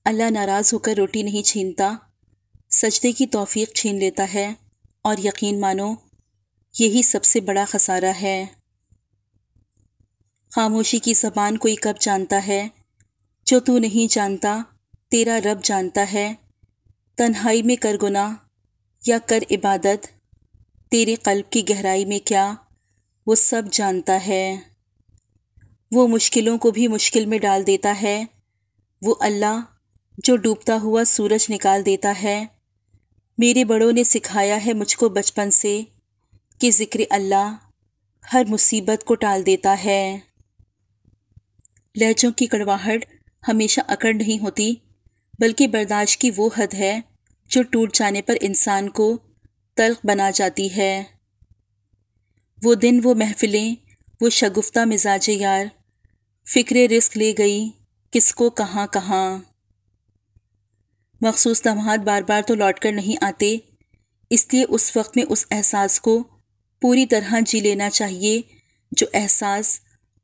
اللہ ناراض ہو کر روٹی نہیں چھینتا، سجدے کی توفیق چھین لیتا ہے، اور یقین مانو یہی سب سے بڑا خسارہ ہے۔ خاموشی کی زبان کوئی کب جانتا ہے، جو تو نہیں جانتا تیرا رب جانتا ہے۔ تنہائی میں کر گناہ یا کر عبادت، تیرے قلب کی گہرائی میں کیا وہ سب جانتا ہے۔ وہ مشکلوں کو بھی مشکل میں ڈال دیتا ہے، وہ اللہ جو ڈوبتا ہوا سورج نکال دیتا ہے۔ میرے بڑوں نے سکھایا ہے مجھ کو بچپن سے کہ ذکر اللہ ہر مصیبت کو ٹال دیتا ہے۔ لہجوں کی کڑواہٹ ہمیشہ اکڑ نہیں ہوتی، بلکہ برداشت کی وہ حد ہے جو ٹوٹ جانے پر انسان کو تلخ بنا جاتی ہے۔ وہ دن، وہ محفلیں، وہ شگفتہ مزاج یار، فکر رزق لے گئی کس کو کہاں کہاں۔ مخصوص لمحات بار بار تو لوٹ کر نہیں آتے، اس لیے اس وقت میں اس احساس کو پوری طرح جی لینا چاہیے جو احساس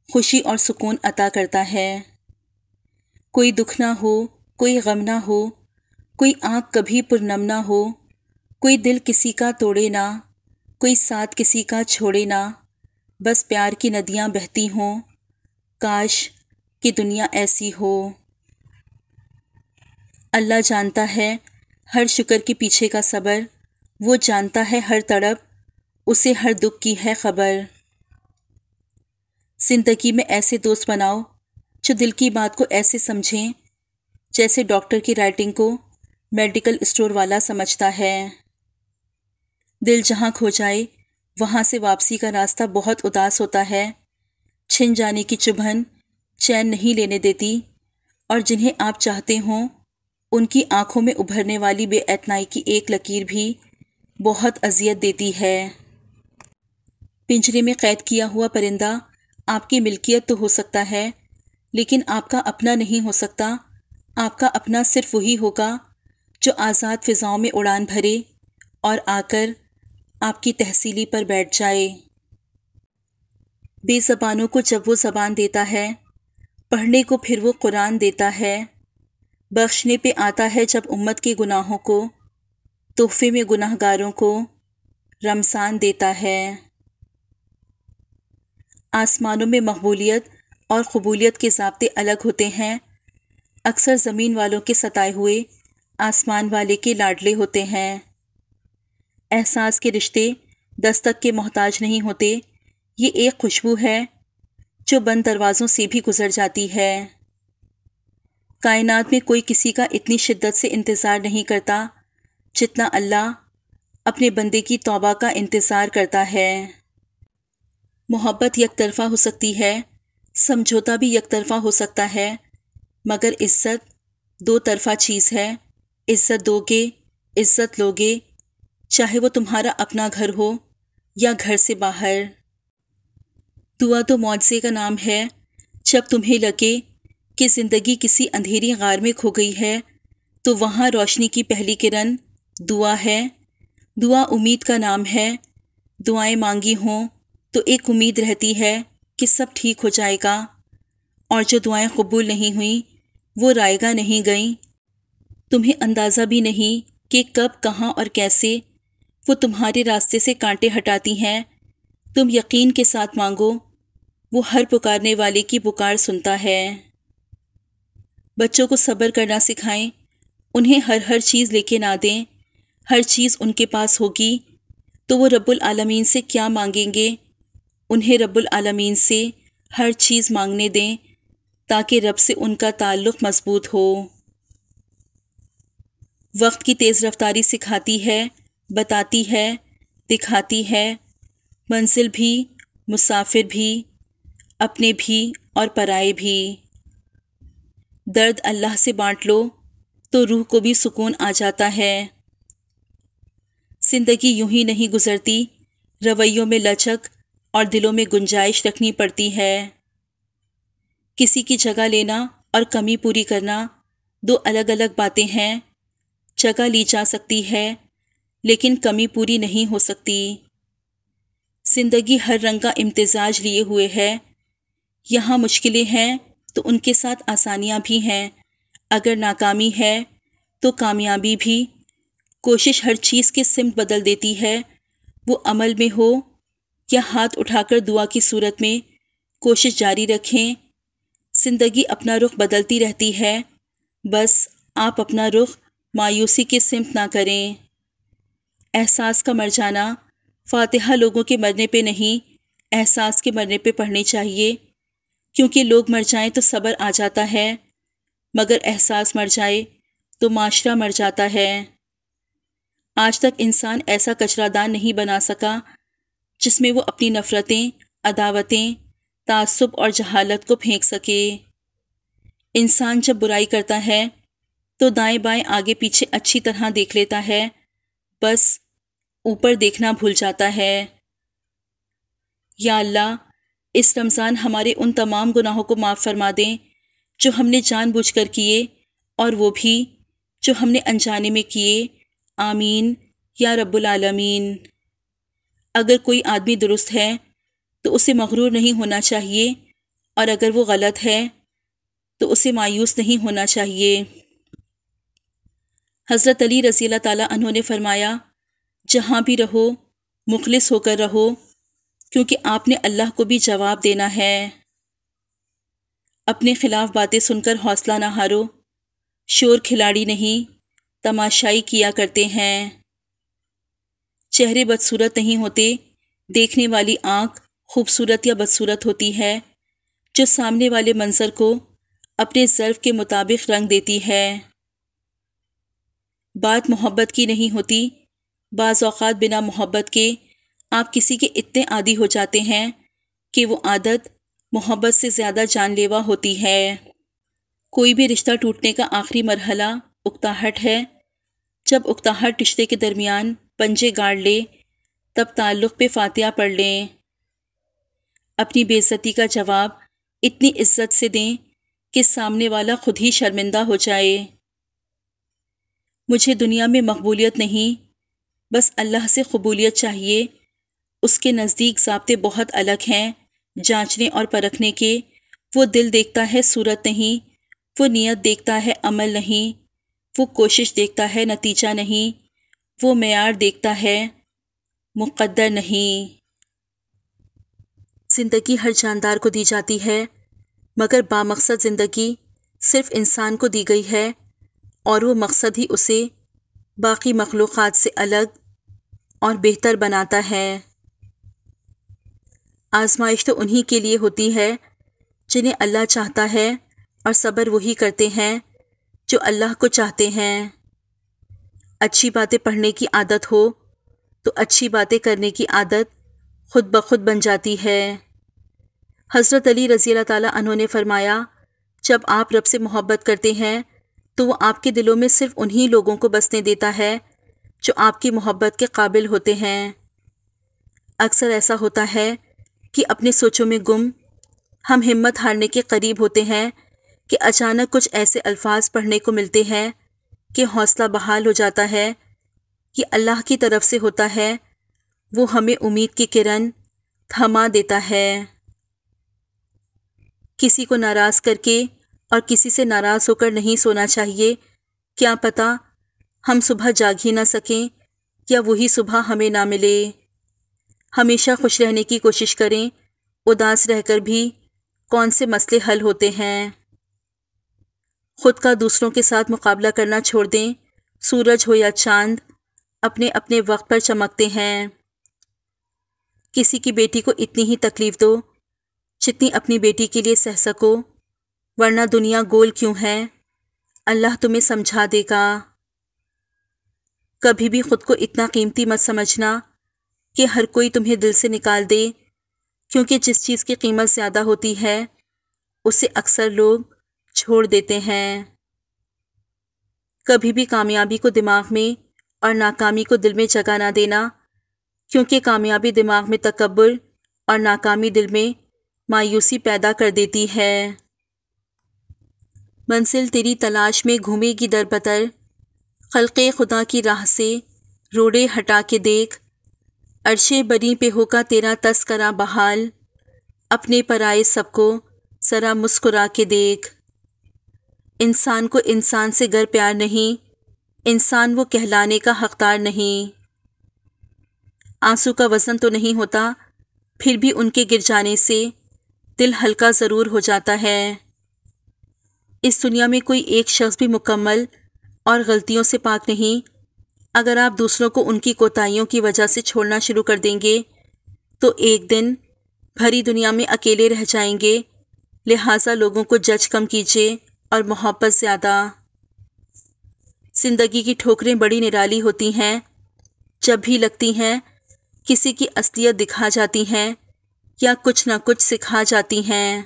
خوشی اور سکون عطا کرتا ہے۔ کوئی دکھ نہ ہو، کوئی غم نہ ہو، کوئی آنکھ کبھی پرنم نہ ہو، کوئی دل کسی کا توڑے نہ، کوئی ساتھ کسی کا چھوڑے نہ، بس پیار کی ندیاں بہتی ہوں، کاش کہ دنیا ایسی ہو۔ اللہ جانتا ہے ہر شکر کے پیچھے کا صبر، وہ جانتا ہے ہر تڑپ، اسے ہر دکھ کی ہے خبر۔ زندگی میں ایسے دوست بناؤ جو دل کی بات کو ایسے سمجھیں جیسے ڈاکٹر کی رائٹنگ کو میڈیکل اسٹور والا سمجھتا ہے۔ دل جہاں کھو جائے وہاں سے واپسی کا راستہ بہت اداس ہوتا ہے، چھن جانے کی چبھن چین نہیں لینے دیتی، اور جنہیں آپ چاہتے ہوں ان کی آنکھوں میں ابھرنے والی بے اعتنائی کی ایک لکیر بھی بہت اذیت دیتی ہے۔ پنجرے میں قید کیا ہوا پرندہ آپ کی ملکیت تو ہو سکتا ہے، لیکن آپ کا اپنا نہیں ہو سکتا۔ آپ کا اپنا صرف وہی ہوگا جو آزاد فضاؤں میں اڑان بھرے اور آ کر آپ کی تحصیلی پر بیٹھ جائے۔ بے زبانوں کو جب وہ زبان دیتا ہے، پڑھنے کو پھر وہ قرآن دیتا ہے، بخشنے پہ آتا ہے جب امت کے گناہوں کو، تحفے میں گناہ گاروں کو رمضان دیتا ہے۔ آسمانوں میں مقبولیت اور قبولیت کے ضابطے الگ ہوتے ہیں، اکثر زمین والوں کے ستائے ہوئے آسمان والے کے لاڈلے ہوتے ہیں۔ احساس کے رشتے دستک کے محتاج نہیں ہوتے، یہ ایک خوشبو ہے جو بند دروازوں سے بھی گزر جاتی ہے۔ کائنات میں کوئی کسی کا اتنی شدت سے انتظار نہیں کرتا جتنا اللہ اپنے بندے کی توبہ کا انتظار کرتا ہے۔ محبت یک طرفہ ہو سکتی ہے، سمجھوتا بھی یک طرفہ ہو سکتا ہے، مگر عزت دو طرفہ چیز ہے۔ عزت دو گے، عزت لوگے، چاہے وہ تمہارا اپنا گھر ہو یا گھر سے باہر۔ دعا تو معجزے کا نام ہے، جب تمہیں لگے کہ زندگی کسی اندھیری غار میں کھو گئی ہے تو وہاں روشنی کی پہلی کرن دعا ہے۔ دعا امید کا نام ہے، دعائیں مانگی ہوں تو ایک امید رہتی ہے کہ سب ٹھیک ہو جائے گا، اور جو دعائیں قبول نہیں ہوئیں وہ رائیگاں نہیں گئیں۔ تمہیں اندازہ بھی نہیں کہ کب، کہاں اور کیسے وہ تمہارے راستے سے کانٹے ہٹاتی ہیں۔ تم یقین کے ساتھ مانگو، وہ ہر پکارنے والے کی پکار سنتا ہے۔ بچوں کو صبر کرنا سکھائیں، انہیں ہر چیز لے کے نہ دیں۔ ہر چیز ان کے پاس ہوگی تو وہ رب العالمین سے کیا مانگیں گے؟ انہیں رب العالمین سے ہر چیز مانگنے دیں تاکہ رب سے ان کا تعلق مضبوط ہو۔ وقت کی تیز رفتاری سکھاتی ہے، بتاتی ہے، دکھاتی ہے، منزل بھی، مسافر بھی، اپنے بھی اور پرائے بھی۔ درد اللہ سے بانٹ لو تو روح کو بھی سکون آ جاتا ہے۔ زندگی یوں ہی نہیں گزرتی، رویوں میں لچک اور دلوں میں گنجائش رکھنی پڑتی ہے۔ کسی کی جگہ لینا اور کمی پوری کرنا دو الگ الگ باتیں ہیں۔ جگہ لی جا سکتی ہے لیکن کمی پوری نہیں ہو سکتی۔ زندگی ہر رنگ کا امتزاج لیے ہوئے ہے، یہاں مشکلیں ہیں تو ان کے ساتھ آسانیاں بھی ہیں، اگر ناکامی ہے تو کامیابی بھی، کوشش ہر چیز کی سمت بدل دیتی ہے، وہ عمل میں ہو یا ہاتھ اٹھا کر دعا کی صورت میں کوشش جاری رکھیں، زندگی اپنا رخ بدلتی رہتی ہے، بس آپ اپنا رخ مایوسی کی سمت نہ کریں۔ احساس کا مر جانا فاتحہ لوگوں کے مرنے پہ نہیں، احساس کے مرنے پہ پڑھنی چاہیے، کیونکہ لوگ مر جائیں تو صبر آ جاتا ہے، مگر احساس مر جائے تو معاشرہ مر جاتا ہے۔ آج تک انسان ایسا کچرا دان نہیں بنا سکا جس میں وہ اپنی نفرتیں، عداوتیں، تعصب اور جہالت کو پھینک سکے۔ انسان جب برائی کرتا ہے تو دائیں بائیں آگے پیچھے اچھی طرح دیکھ لیتا ہے، بس اوپر دیکھنا بھول جاتا ہے۔ یا اللہ، اس رمضان ہمارے ان تمام گناہوں کو معاف فرما دیں جو ہم نے جان بوجھ کر کیے اور وہ بھی جو ہم نے انجانے میں کیے، آمین یا رب العالمین۔ اگر کوئی آدمی درست ہے تو اسے مغرور نہیں ہونا چاہیے، اور اگر وہ غلط ہے تو اسے مایوس نہیں ہونا چاہیے۔ حضرت علی رضی اللہ تعالیٰ عنہ نے فرمایا، جہاں بھی رہو مخلص ہو کر رہو، کیونکہ آپ نے اللہ کو بھی جواب دینا ہے۔ اپنے خلاف باتیں سن کر حوصلہ نہ ہارو، شور کھلاڑی نہیں تماشائی کیا کرتے ہیں۔ چہرے بدصورت نہیں ہوتے، دیکھنے والی آنکھ خوبصورت یا بدصورت ہوتی ہے، جو سامنے والے منظر کو اپنے ظرف کے مطابق رنگ دیتی ہے۔ بات محبت کی نہیں ہوتی، بعض اوقات بنا محبت کے آپ کسی کے اتنے عادی ہو جاتے ہیں کہ وہ عادت محبت سے زیادہ جان لیوا ہوتی ہے۔ کوئی بھی رشتہ ٹوٹنے کا آخری مرحلہ اکتاہٹ ہے۔ جب اکتاہٹ رشتے کے درمیان پنجے گاڑ لے تب تعلق پہ فاتحہ پڑھ لیں۔ اپنی بے عزتی کا جواب اتنی عزت سے دیں کہ سامنے والا خود ہی شرمندہ ہو جائے۔ مجھے دنیا میں مقبولیت نہیں، بس اللہ سے قبولیت چاہیے۔ اس کے نزدیک ضابطے بہت الگ ہیں جانچنے اور پرکھنے کے۔ وہ دل دیکھتا ہے صورت نہیں، وہ نیت دیکھتا ہے عمل نہیں، وہ کوشش دیکھتا ہے نتیجہ نہیں، وہ معیار دیکھتا ہے مقدر نہیں۔ زندگی ہر جاندار کو دی جاتی ہے، مگر بامقصد زندگی صرف انسان کو دی گئی ہے، اور وہ مقصد ہی اسے باقی مخلوقات سے الگ اور بہتر بناتا ہے۔ آزمائش تو انہی کے لیے ہوتی ہے جنہیں اللہ چاہتا ہے، اور صبر وہی کرتے ہیں جو اللہ کو چاہتے ہیں۔ اچھی باتیں پڑھنے کی عادت ہو تو اچھی باتیں کرنے کی عادت خود بخود بن جاتی ہے۔ حضرت علی رضی اللہ تعالیٰ عنہ نے فرمایا، جب آپ رب سے محبت کرتے ہیں تو وہ آپ کے دلوں میں صرف انہی لوگوں کو بسنے دیتا ہے جو آپ کی محبت کے قابل ہوتے ہیں۔ اکثر ایسا ہوتا ہے کہ اپنے سوچوں میں گم ہم ہمت ہارنے کے قریب ہوتے ہیں کہ اچانک کچھ ایسے الفاظ پڑھنے کو ملتے ہیں کہ حوصلہ بحال ہو جاتا ہے۔ یہ اللہ کی طرف سے ہوتا ہے، وہ ہمیں امید کی کرن تھما دیتا ہے۔ کسی کو ناراض کر کے اور کسی سے ناراض ہو کر نہیں سونا چاہیے، کیا پتہ ہم صبح جاگ ہی نہ سکیں یا وہی صبح ہمیں نہ ملے۔ ہمیشہ خوش رہنے کی کوشش کریں، اداس رہ کر بھی کون سے مسئلے حل ہوتے ہیں۔ خود کا دوسروں کے ساتھ مقابلہ کرنا چھوڑ دیں، سورج ہو یا چاند اپنے اپنے وقت پر چمکتے ہیں۔ کسی کی بیٹی کو اتنی ہی تکلیف دو جتنی اپنی بیٹی کے لیے سہ سکو، ورنہ دنیا گول کیوں ہے، اللہ تمہیں سمجھا دے گا۔ کبھی بھی خود کو اتنا قیمتی مت سمجھنا کہ ہر کوئی تمہیں دل سے نکال دے، کیونکہ جس چیز کی قیمت زیادہ ہوتی ہے اسے اکثر لوگ چھوڑ دیتے ہیں۔ کبھی بھی کامیابی کو دماغ میں اور ناکامی کو دل میں جگہ نہ دینا، کیونکہ کامیابی دماغ میں تکبر اور ناکامی دل میں مایوسی پیدا کر دیتی ہے۔ منزل تیری تلاش میں گھومے گی در بدر، خلق خدا کی راہ سے روڑے ہٹا کے دیکھ، عرش بری پہ ہوگا تیرا تذکرہ بحال، اپنے پرائے سب کو ذرا مسکرا کے دیکھ۔ انسان کو انسان سے گر پیار نہیں، انسان وہ کہلانے کا حقدار نہیں۔ آنسو کا وزن تو نہیں ہوتا، پھر بھی ان کے گر جانے سے دل ہلکا ضرور ہو جاتا ہے۔ اس دنیا میں کوئی ایک شخص بھی مکمل اور غلطیوں سے پاک نہیں۔ اگر آپ دوسروں کو ان کی کوتاہیوں کی وجہ سے چھوڑنا شروع کر دیں گے تو ایک دن بھری دنیا میں اکیلے رہ جائیں گے، لہٰذا لوگوں کو جج کم کیجیے اور محبت زیادہ۔ زندگی کی ٹھوکریں بڑی نرالی ہوتی ہیں، جب بھی لگتی ہیں کسی کی اصلیت دکھا جاتی ہیں یا کچھ نہ کچھ سکھا جاتی ہیں۔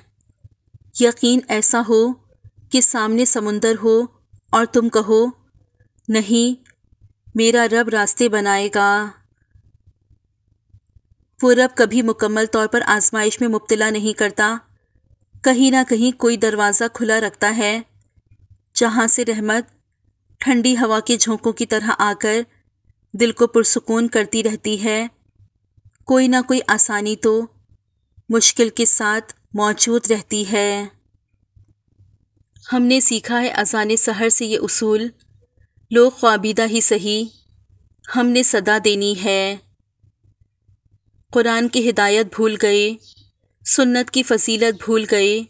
یقین ایسا ہو کہ سامنے سمندر ہو اور تم کہو نہیں، میرا رب راستے بنائے گا۔ وہ رب کبھی مکمل طور پر آزمائش میں مبتلا نہیں کرتا، کہیں نہ کہیں کوئی دروازہ کھلا رکھتا ہے جہاں سے رحمت ٹھنڈی ہوا کے جھونکوں کی طرح آ کر دل کو پرسکون کرتی رہتی ہے۔ کوئی نہ کوئی آسانی تو مشکل کے ساتھ موجود رہتی ہے۔ ہم نے سیکھا ہے اذان سحر سے یہ اصول، لوگ خوابیدہ ہی سہی، ہم نے صدا دینی ہے۔ قرآن کی ہدایت بھول گئے، سنت کی فضیلت بھول گئے،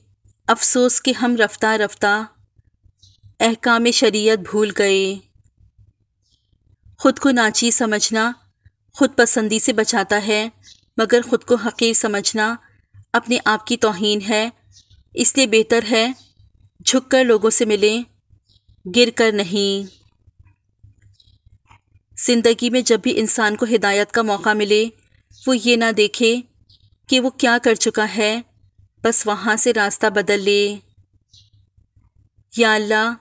افسوس کہ ہم رفتہ رفتہ احکام شریعت بھول گئے۔ خود کو ناچیز سمجھنا خود پسندی سے بچاتا ہے، مگر خود کو حقیر سمجھنا اپنے آپ کی توہین ہے۔ اس لیے بہتر ہے جھک کر لوگوں سے ملیں، گر کر نہیں۔ زندگی میں جب بھی انسان کو ہدایت کا موقع ملے، وہ یہ نہ دیکھے کہ وہ کیا کر چکا ہے، بس وہاں سے راستہ بدل لے۔ یا اللہ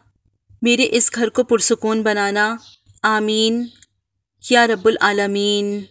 میرے اس گھر کو پرسکون بنانا، آمین یا رب العالمین۔